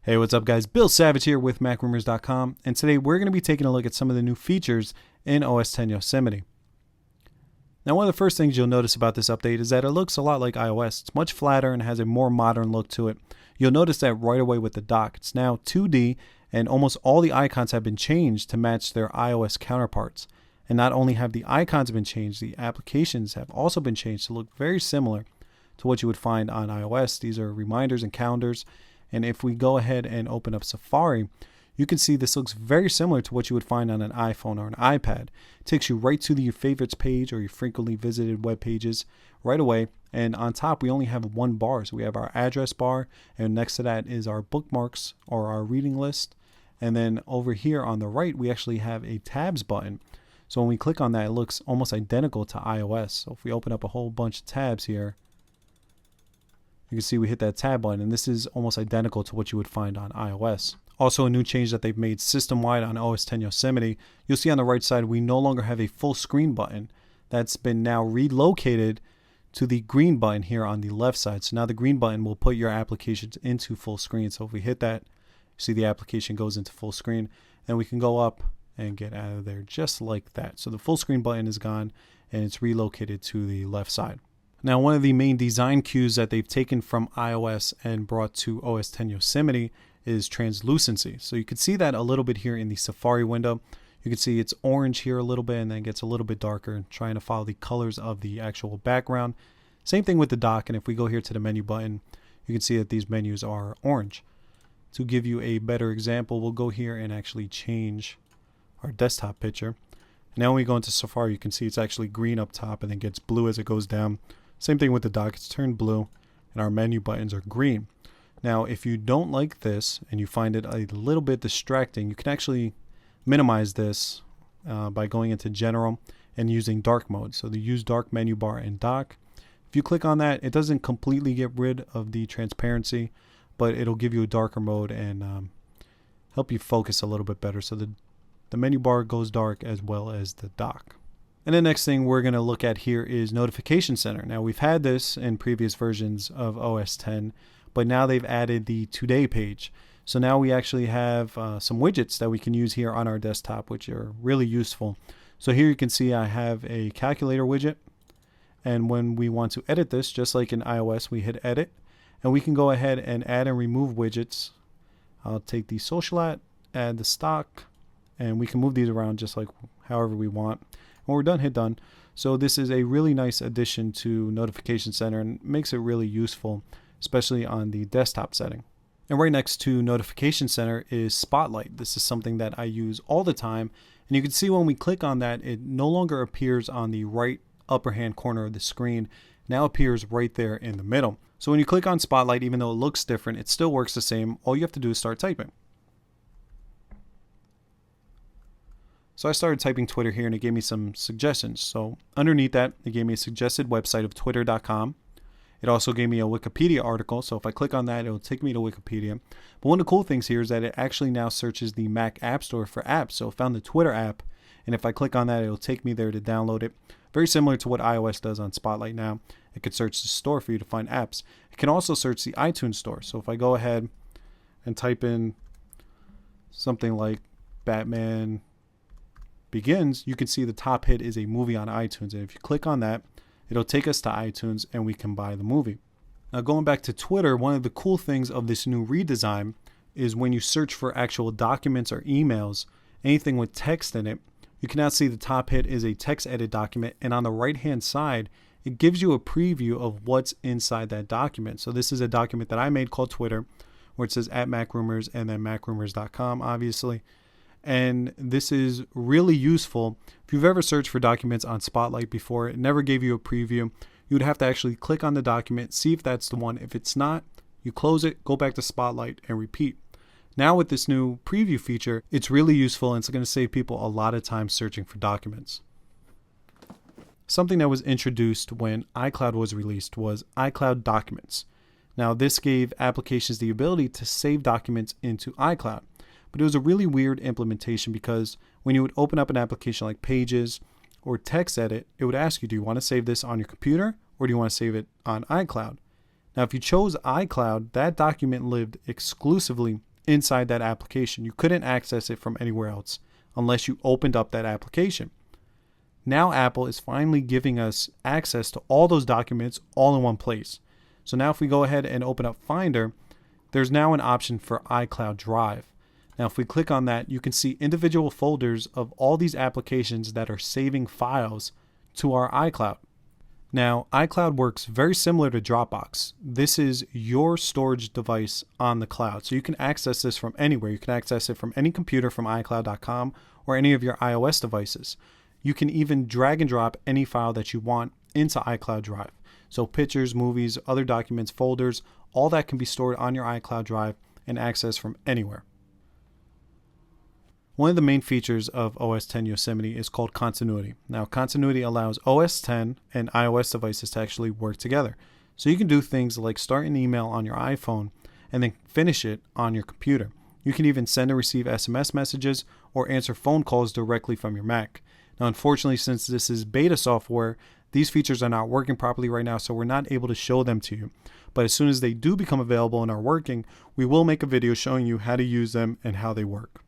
Hey, what's up guys? Bill Savage here with MacRumors.com, and today we're going to be taking a look at some of the new features in OS X Yosemite. Now, one of the first things you'll notice about this update is that it looks a lot like iOS. It's much flatter and has a more modern look to it. You'll notice that right away with the dock. It's now 2D, and almost all the icons have been changed to match their iOS counterparts. And not only have the icons been changed, the applications have also been changed to look very similar to what you would find on iOS. These are reminders and calendars. And if we go ahead and open up Safari, you can see this looks very similar to what you would find on an iPhone or an iPad. It takes you right to your favorites page or your frequently visited web pages right away. And on top, we only have one bar. So we have our address bar, and next to that is our bookmarks or our reading list. And then over here on the right, we actually have a tabs button. So when we click on that, it looks almost identical to iOS. So if we open up a whole bunch of tabs here, you can see we hit that tab button, and this is almost identical to what you would find on iOS. Also, a new change that they've made system-wide on OS X Yosemite, you'll see on the right side we no longer have a full screen button. That's been now relocated to the green button here on the left side. So now the green button will put your applications into full screen. So if we hit that, you see the application goes into full screen, and we can go up and get out of there just like that. So the full screen button is gone, and it's relocated to the left side. Now, one of the main design cues that they've taken from iOS and brought to OS X Yosemite is translucency. So you can see that a little bit here in the Safari window. You can see it's orange here a little bit, and then it gets a little bit darker, trying to follow the colors of the actual background. Same thing with the dock, and if we go here to the menu button, you can see that these menus are orange. To give you a better example, we'll go here and actually change our desktop picture. Now when we go into Safari, you can see it's actually green up top and then gets blue as it goes down. Same thing with the dock, it's turned blue, and our menu buttons are green. Now, if you don't like this and you find it a little bit distracting, you can actually minimize this by going into General and using dark mode. So the use dark menu bar in dock. If you click on that, it doesn't completely get rid of the transparency, but it'll give you a darker mode and help you focus a little bit better. So the menu bar goes dark as well as the dock. And the next thing we're going to look at here is Notification Center. Now, we've had this in previous versions of OS X, but now they've added the Today page. So now we actually have some widgets that we can use here on our desktop, which are really useful. So here you can see I have a calculator widget. And when we want to edit this, just like in iOS, we hit Edit. And we can go ahead and add and remove widgets. I'll take the social add the stock, and we can move these around just like however we want. When we're done, hit done. So this is a really nice addition to Notification Center and makes it really useful, especially on the desktop setting. And right next to Notification Center is Spotlight. This is something that I use all the time. And you can see when we click on that, it no longer appears on the right upper hand corner of the screen. It now appears right there in the middle. So when you click on Spotlight, even though it looks different, it still works the same. All you have to do is start typing. So I started typing Twitter here, and it gave me some suggestions. So underneath that, it gave me a suggested website of twitter.com. It also gave me a Wikipedia article. So if I click on that, it will take me to Wikipedia. But one of the cool things here is that it actually now searches the Mac App Store for apps. So it found the Twitter app, and if I click on that, it will take me there to download it. Very similar to what iOS does on Spotlight now. It could search the store for you to find apps. It can also search the iTunes store. So if I go ahead and type in something like Batman Begins, you can see the top hit is a movie on iTunes, and if you click on that, it'll take us to iTunes and we can buy the movie. Now, going back to Twitter, one of the cool things of this new redesign is when you search for actual documents or emails, anything with text in it, you can now see the top hit is a text edit document, and on the right hand side it gives you a preview of what's inside that document. So this is a document that I made called Twitter, where it says @MacRumors and then MacRumors.com, obviously. And this is really useful. If you've ever searched for documents on Spotlight before, it never gave you a preview. You would have to actually click on the document, see if that's the one. If it's not, you close it, go back to Spotlight, and repeat. Now with this new preview feature, it's really useful, and it's going to save people a lot of time searching for documents. Something that was introduced when iCloud was released was iCloud Documents. Now this gave applications the ability to save documents into iCloud. But it was a really weird implementation because when you would open up an application like Pages or TextEdit, it would ask you, do you want to save this on your computer or do you want to save it on iCloud? Now, if you chose iCloud, that document lived exclusively inside that application. You couldn't access it from anywhere else unless you opened up that application. Now Apple is finally giving us access to all those documents all in one place. So now if we go ahead and open up Finder, there's now an option for iCloud Drive. Now if we click on that, you can see individual folders of all these applications that are saving files to our iCloud. Now iCloud works very similar to Dropbox. This is your storage device on the cloud. So you can access this from anywhere. You can access it from any computer from iCloud.com or any of your iOS devices. You can even drag and drop any file that you want into iCloud Drive. So pictures, movies, other documents, folders, all that can be stored on your iCloud Drive and accessed from anywhere. One of the main features of OS X Yosemite is called continuity. Now, continuity allows OS X and iOS devices to actually work together. So you can do things like start an email on your iPhone and then finish it on your computer. You can even send and receive SMS messages or answer phone calls directly from your Mac. Now, unfortunately, since this is beta software, these features are not working properly right now, so we're not able to show them to you. But as soon as they do become available and are working, we will make a video showing you how to use them and how they work.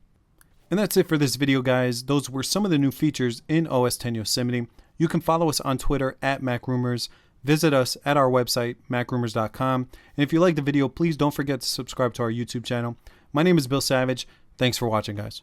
And that's it for this video, guys. Those were some of the new features in OS X Yosemite. You can follow us on Twitter at MacRumors. Visit us at our website, macrumors.com. And if you liked the video, please don't forget to subscribe to our YouTube channel. My name is Bill Savage. Thanks for watching, guys.